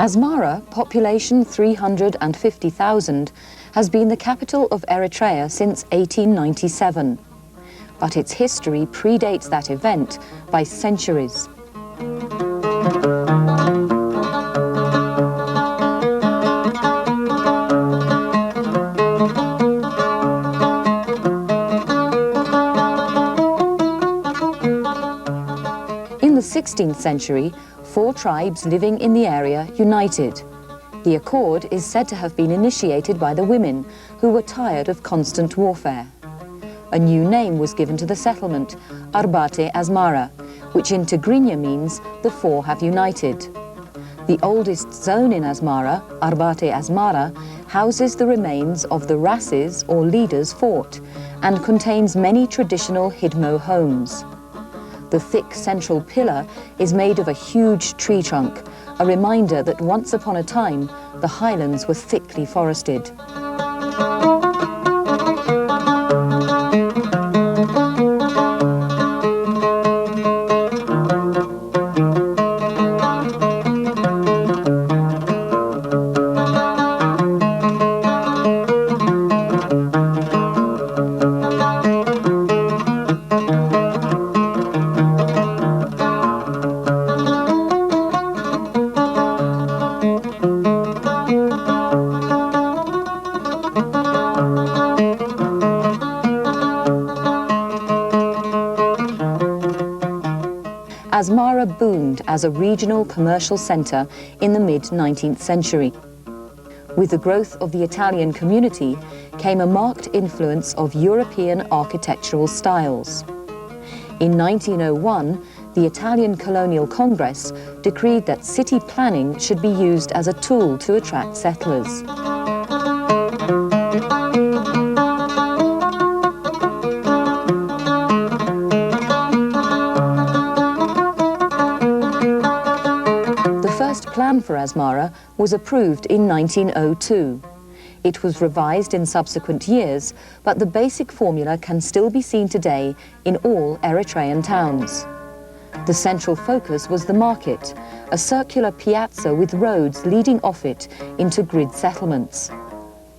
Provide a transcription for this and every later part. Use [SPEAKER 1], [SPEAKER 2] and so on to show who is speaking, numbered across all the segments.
[SPEAKER 1] Asmara, population 350,000, has been the capital of Eritrea since 1897. But its history predates that event by centuries. In the 16th century, 4 tribes living in the area united. The accord is said to have been initiated by the women, who were tired of constant warfare. A new name was given to the settlement, Arbate Asmara, which in Tigrinya means the 4 have united. The oldest zone in Asmara, Arbate Asmara, houses the remains of the Rases or leaders' fort and contains many traditional Hidmo homes. The thick central pillar is made of a huge tree trunk, a reminder that once upon a time the highlands were thickly forested. Asmara boomed as a regional commercial centre in the mid-19th century. With the growth of the Italian community came a marked influence of European architectural styles. In 1901, the Italian Colonial Congress decreed that city planning should be used as a tool to attract settlers. The plan for Asmara was approved in 1902. It was revised in subsequent years, but the basic formula can still be seen today in all Eritrean towns. The central focus was the market, a circular piazza with roads leading off it into grid settlements.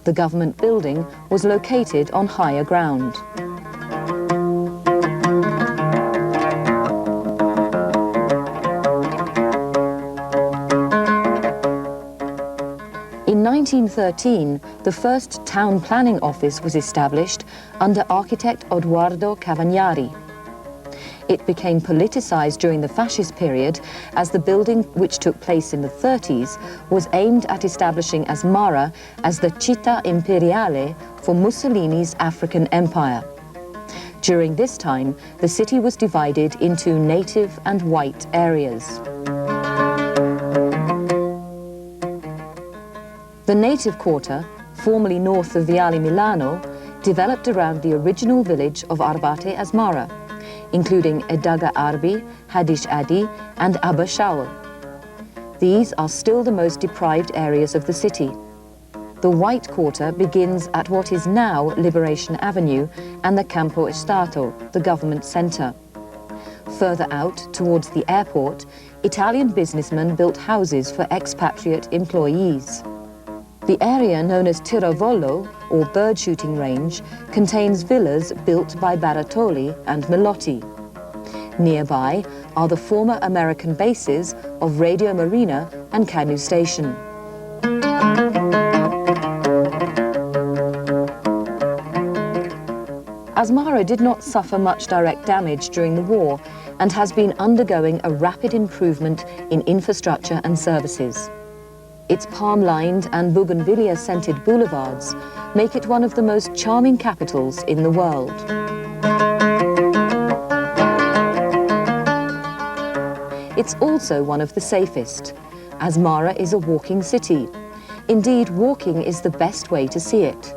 [SPEAKER 1] The government building was located on higher ground. In 1913, the first town planning office was established under architect Odoardo Cavagnari. It became politicized during the fascist period as the building, which took place in the 30s, was aimed at establishing Asmara as the Città Imperiale for Mussolini's African Empire. During this time, the city was divided into native and white areas. The native quarter, formerly north of Viale Milano, developed around the original village of Arbate Asmara, including Edaga Arbi, Hadish Adi and Abba Shaul. These are still the most deprived areas of the city. The White Quarter begins at what is now Liberation Avenue and the Campo Estato, the government centre. Further out, towards the airport, Italian businessmen built houses for expatriate employees. The area known as Tiravolo, or bird shooting range, contains villas built by Barattoli and Melotti. Nearby are the former American bases of Radio Marina and Canu Station. Asmara did not suffer much direct damage during the war and has been undergoing a rapid improvement in infrastructure and services. Its palm-lined and bougainvillea-scented boulevards make it one of the most charming capitals in the world. It's also one of the safest. Asmara is a walking city. Indeed, walking is the best way to see it.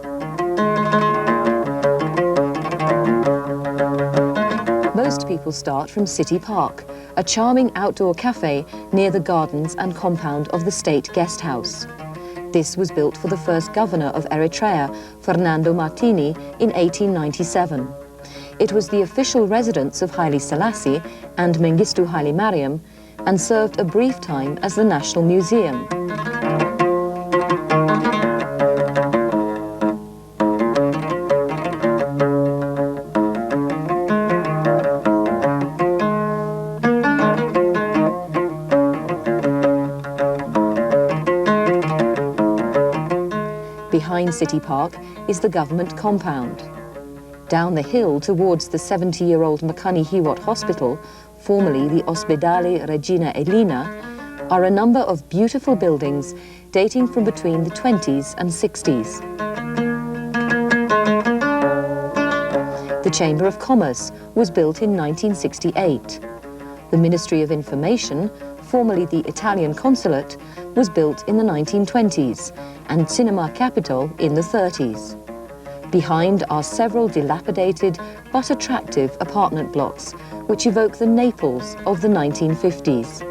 [SPEAKER 1] Most people start from City Park, a charming outdoor cafe near the gardens and compound of the State Guest House. This was built for the first governor of Eritrea, Fernando Martini, in 1897. It was the official residence of Haile Selassie and Mengistu Haile Mariam, and served a brief time as the National Museum. Behind City Park is the government compound. Down the hill towards the 70-year-old Makani Hiwot Hospital, formerly the Ospedale Regina Elina, are a number of beautiful buildings dating from between the 20s and 60s. The Chamber of Commerce was built in 1968. The Ministry of Information, formerly the Italian Consulate, was built in the 1920s, and Cinema Capitol in the 30s. Behind are several dilapidated but attractive apartment blocks, which evoke the Naples of the 1950s.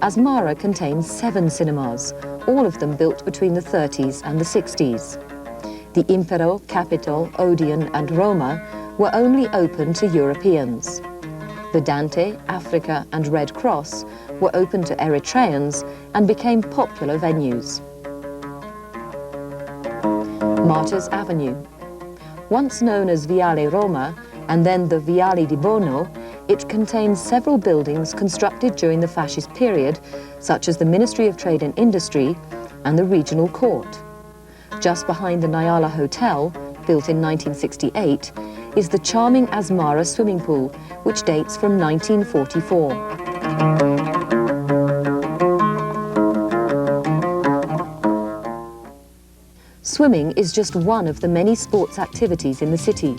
[SPEAKER 1] Asmara contains 7 cinemas, all of them built between the 30s and the 60s. The Impero, Capitol, Odeon and Roma were only open to Europeans. The Dante, Africa and Red Cross were open to Eritreans and became popular venues. Martyrs Avenue. Once known as Viale Roma and then the Viale di Bono, it contains several buildings constructed during the fascist period, such as the Ministry of Trade and Industry and the Regional Court. Just behind the Nyala Hotel, built in 1968, is the charming Asmara swimming pool, which dates from 1944. Swimming is just one of the many sports activities in the city.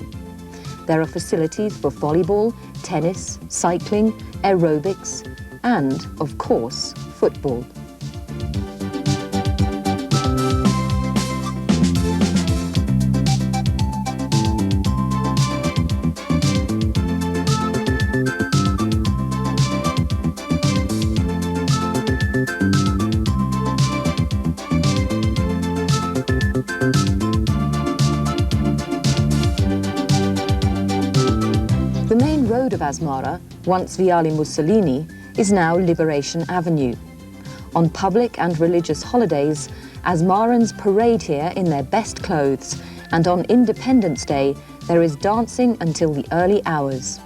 [SPEAKER 1] There are facilities for volleyball, tennis, cycling, aerobics, and, of course, football. The main road of Asmara, once Viale Mussolini, is now Liberation Avenue. On public and religious holidays, Asmarans parade here in their best clothes, and on Independence Day, there is dancing until the early hours.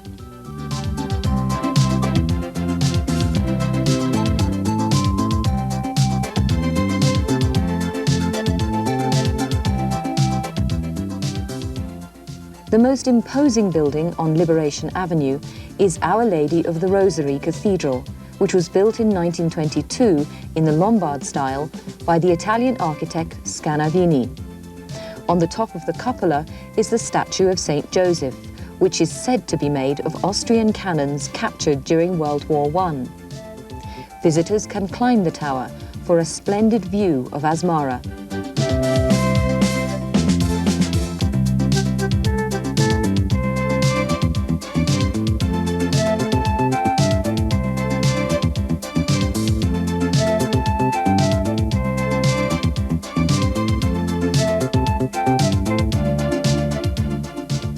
[SPEAKER 1] The most imposing building on Liberation Avenue is Our Lady of the Rosary Cathedral, which was built in 1922 in the Lombard style by the Italian architect Scanavini. On the top of the cupola is the statue of St. Joseph, which is said to be made of Austrian cannons captured during World War I. Visitors can climb the tower for a splendid view of Asmara.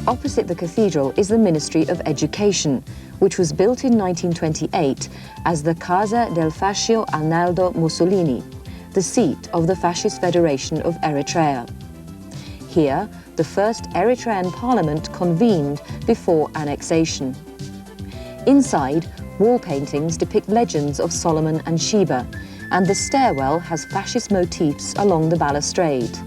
[SPEAKER 1] Opposite the cathedral is the Ministry of Education, which was built in 1928 as the Casa del Fascio Arnaldo Mussolini, the seat of the Fascist Federation of Eritrea. Here, the first Eritrean parliament convened before annexation. Inside, wall paintings depict legends of Solomon and Sheba, and the stairwell has fascist motifs along the balustrade.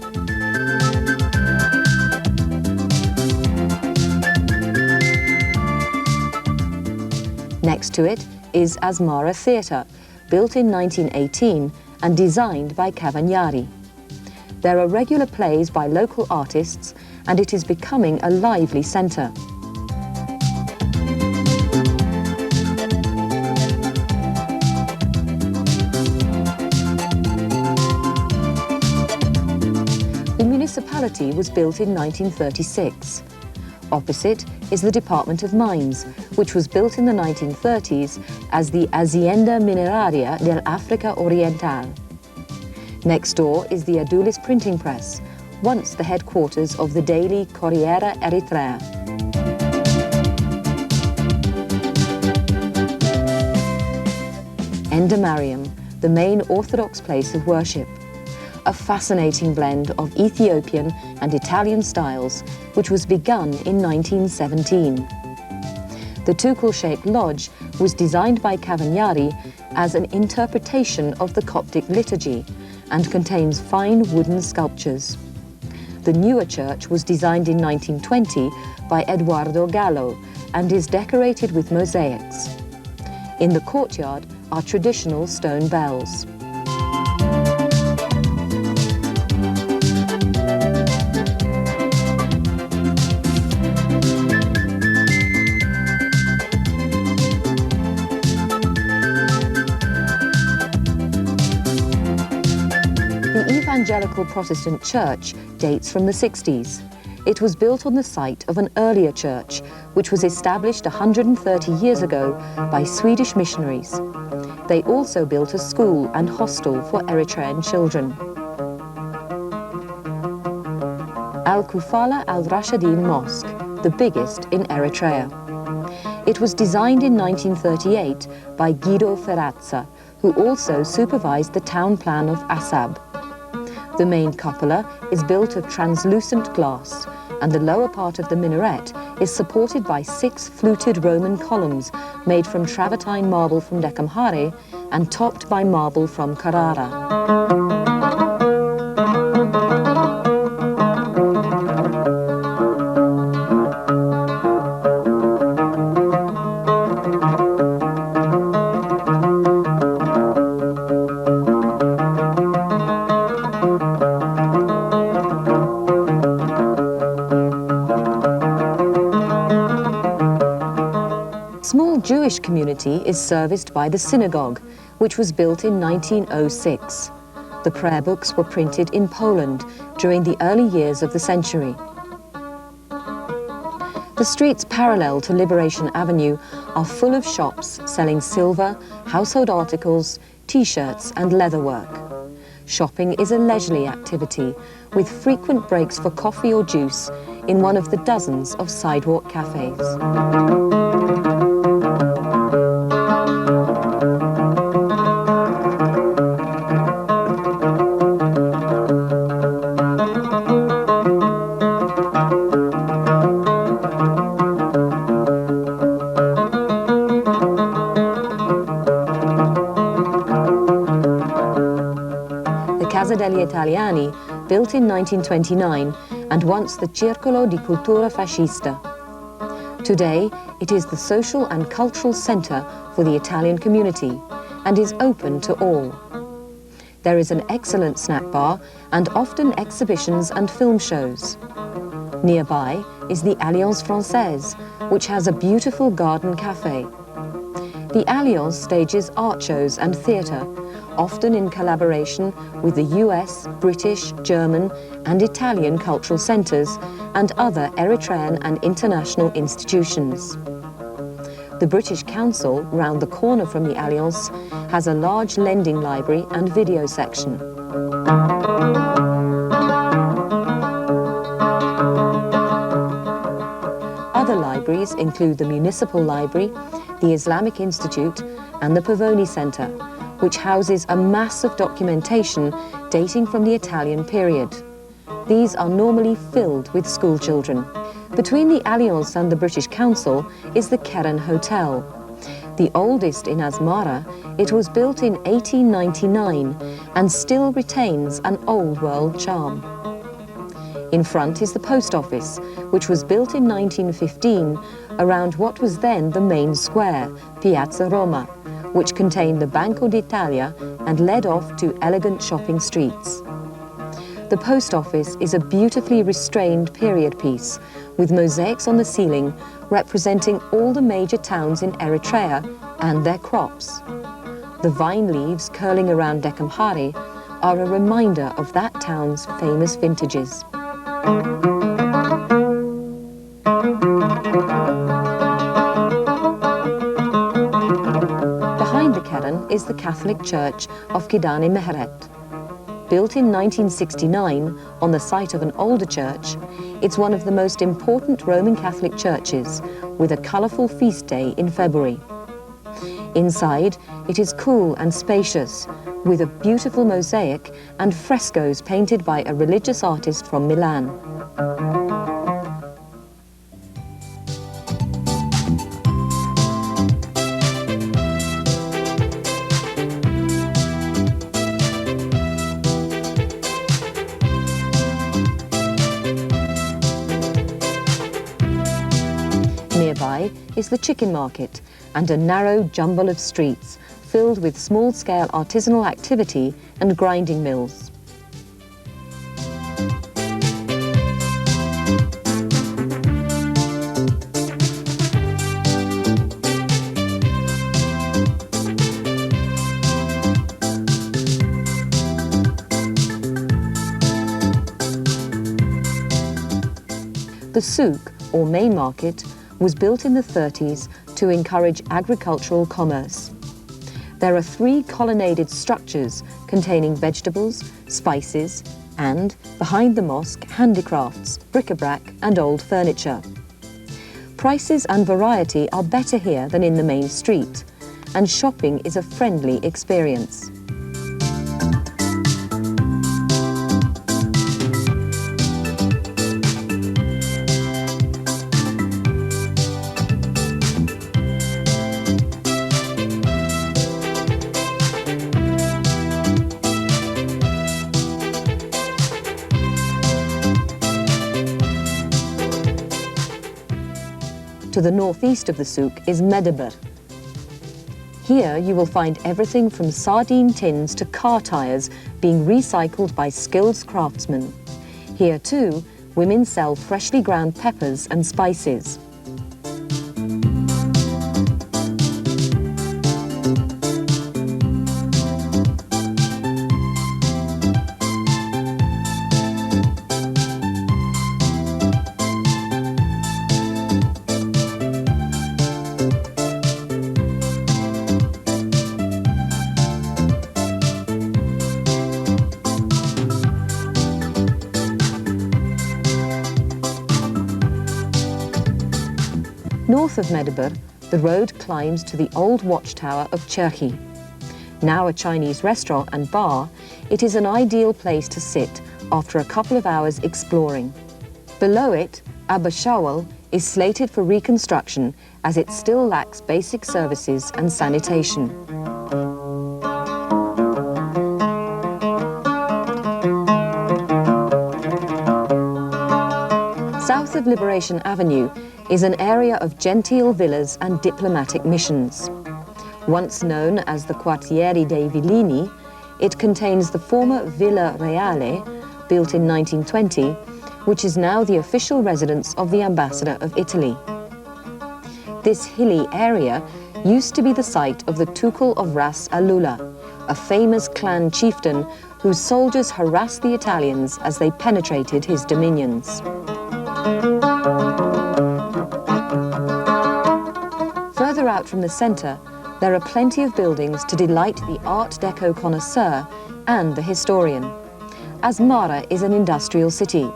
[SPEAKER 1] Next to it is Asmara Theatre, built in 1918 and designed by Cavagnari. There are regular plays by local artists, and it is becoming a lively centre. The municipality was built in 1936. Opposite is the Department of Mines, which was built in the 1930s as the Azienda Mineraria del Africa Oriental. Next door is the Adulis printing press, once the headquarters of the daily Corriere Eritrea. Enda Mariam, the main Orthodox place of worship. A fascinating blend of Ethiopian and Italian styles, which was begun in 1917. The Tukul-shaped lodge was designed by Cavagnari as an interpretation of the Coptic liturgy and contains fine wooden sculptures. The newer church was designed in 1920 by Eduardo Gallo and is decorated with mosaics. In the courtyard are traditional stone bells. The Evangelical Protestant Church dates from the 60s. It was built on the site of an earlier church, which was established 130 years ago by Swedish missionaries. They also built a school and hostel for Eritrean children. Al-Kufala al-Rashidin Mosque, the biggest in Eritrea. It was designed in 1938 by Guido Ferrazza, who also supervised the town plan of Assab. The main cupola is built of translucent glass, and the lower part of the minaret is supported by 6 fluted Roman columns made from travertine marble from Decamhare and topped by marble from Carrara. Jewish community is serviced by the synagogue, which was built in 1906. The prayer books were printed in Poland during the early years of the century. The streets parallel to Liberation Avenue are full of shops selling silver, household articles, t-shirts and leatherwork. Shopping is a leisurely activity, with frequent breaks for coffee or juice in one of the dozens of sidewalk cafes. Casa degli Italiani, built in 1929 and once the Circolo di Cultura Fascista. Today, it is the social and cultural centre for the Italian community and is open to all. There is an excellent snack bar and often exhibitions and film shows. Nearby is the Alliance Française, which has a beautiful garden cafe. The Alliance stages art shows and theatre, often in collaboration with the US, British, German and Italian cultural centres and other Eritrean and international institutions. The British Council, round the corner from the Alliance, has a large lending library and video section. Other libraries include the Municipal Library, the Islamic Institute and the Pavoni Centre, which houses a mass of documentation dating from the Italian period. These are normally filled with school children. Between the Alliance and the British Council is the Keren Hotel. The oldest in Asmara, it was built in 1899 and still retains an old world charm. In front is the post office, which was built in 1915 around what was then the main square, Piazza Roma, which contained the Banco d'Italia and led off to elegant shopping streets. The post office is a beautifully restrained period piece with mosaics on the ceiling representing all the major towns in Eritrea and their crops. The vine leaves curling around Dekamhari are a reminder of that town's famous vintages. Behind the Keren is the Catholic Church of Kidane Meheret. Built in 1969 on the site of an older church, it's one of the most important Roman Catholic churches, with a colourful feast day in February. Inside, it is cool and spacious, with a beautiful mosaic and frescoes painted by a religious artist from Milan. Nearby is the chicken market and a narrow jumble of streets filled with small-scale artisanal activity and grinding mills. The souk, or main market, was built in the 30s to encourage agricultural commerce. There are 3 colonnaded structures containing vegetables, spices, and, behind the mosque, handicrafts, bric-a-brac and old furniture. Prices and variety are better here than in the main street, and shopping is a friendly experience. To the northeast of the souk is Medeber. Here you will find everything from sardine tins to car tyres being recycled by skilled craftsmen. Here too, women sell freshly ground peppers and spices. North of Medeber, the road climbs to the old watchtower of Cherhi. Now a Chinese restaurant and bar, it is an ideal place to sit after a couple of hours exploring. Below it, Abba Shawal is slated for reconstruction as it still lacks basic services and sanitation. South of Liberation Avenue is an area of genteel villas and diplomatic missions. Once known as the Quartieri dei Villini, it contains the former Villa Reale, built in 1920, which is now the official residence of the ambassador of Italy. This hilly area used to be the site of the Tukul of Ras Alula, a famous clan chieftain whose soldiers harassed the Italians as they penetrated his dominions. Further out from the centre, there are plenty of buildings to delight the Art Deco connoisseur and the historian. Asmara is an industrial city,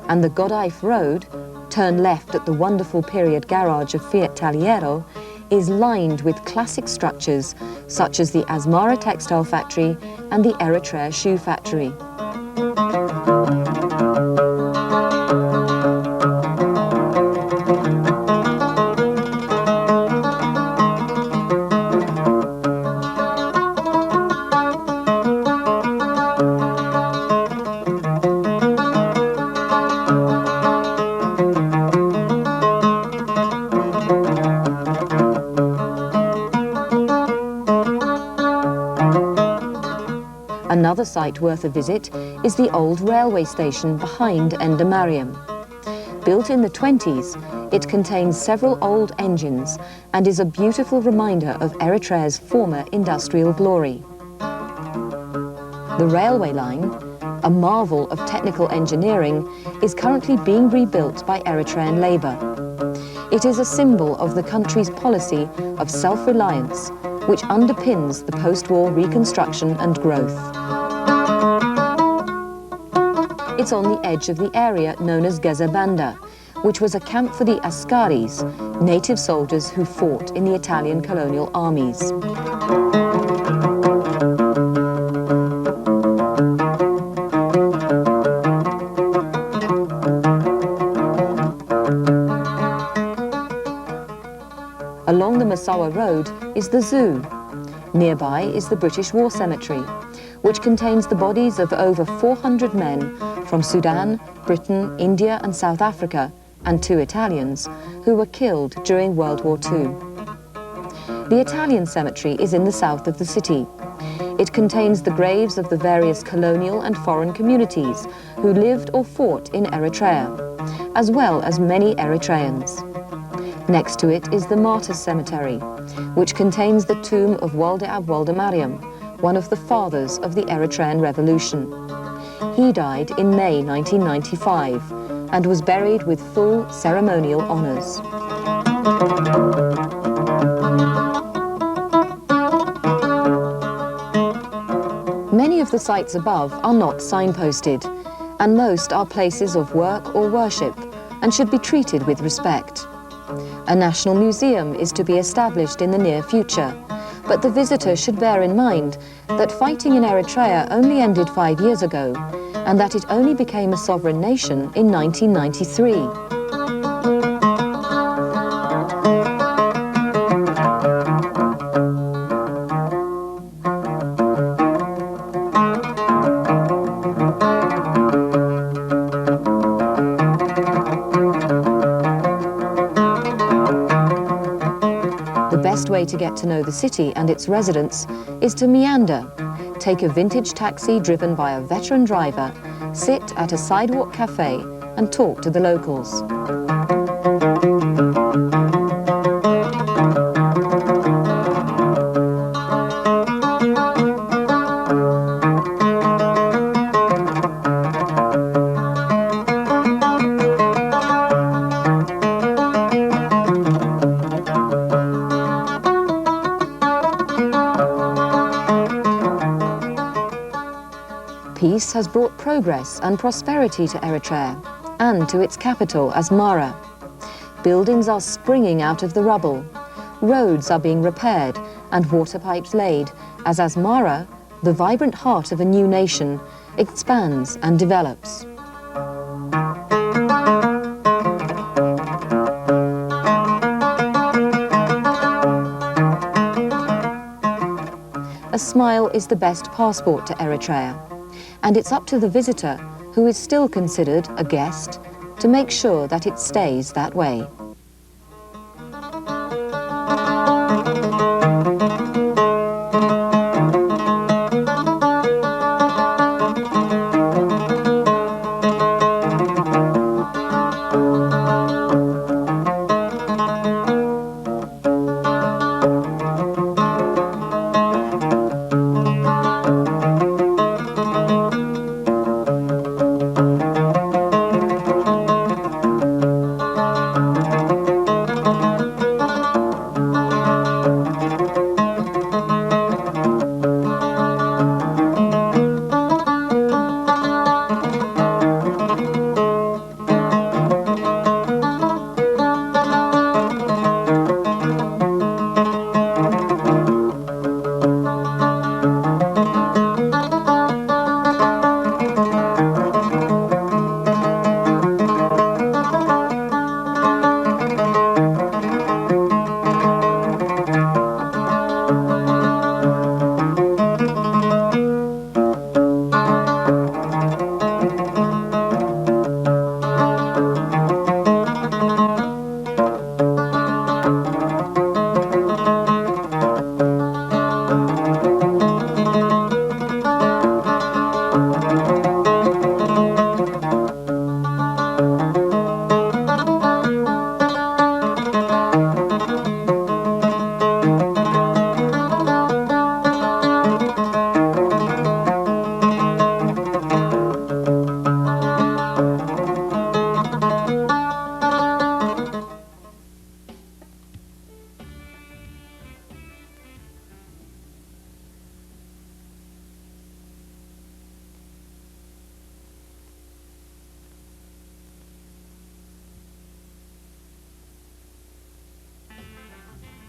[SPEAKER 1] and the Godife Road, turn left at the wonderful period garage of Fiat Tagliero, is lined with classic structures such as the Asmara textile factory and the Eritrea shoe factory. Another site worth a visit is the old railway station behind Ender Mariam. Built in the 20s, it contains several old engines and is a beautiful reminder of Eritrea's former industrial glory. The railway line, a marvel of technical engineering, is currently being rebuilt by Eritrean labour. It is a symbol of the country's policy of self-reliance, which underpins the post-war reconstruction and growth. It's on the edge of the area known as Gezabanda, which was a camp for the Askaris, native soldiers who fought in the Italian colonial armies. Along the Massawa Road is the zoo. Nearby is the British War Cemetery, which contains the bodies of over 400 men from Sudan, Britain, India and South Africa, and 2 Italians, who were killed during World War II. The Italian cemetery is in the south of the city. It contains the graves of the various colonial and foreign communities who lived or fought in Eritrea, as well as many Eritreans. Next to it is the Martyrs Cemetery, which contains the tomb of Walde Ab Walde Mariam, one of the fathers of the Eritrean Revolution. He died in May 1995 and was buried with full ceremonial honours. Many of the sites above are not signposted, and most are places of work or worship and should be treated with respect. A national museum is to be established in the near future, but the visitor should bear in mind that fighting in Eritrea only ended 5 years ago, and that it only became a sovereign nation in 1993. The best way to get to know the city and its residents is to meander, take a vintage taxi driven by a veteran driver, sit at a sidewalk cafe and talk to the locals. Peace has brought progress and prosperity to Eritrea and to its capital, Asmara. Buildings are springing out of the rubble. Roads are being repaired and water pipes laid as Asmara, the vibrant heart of a new nation, expands and develops. A smile is the best passport to Eritrea, and it's up to the visitor, who is still considered a guest, to make sure that it stays that way.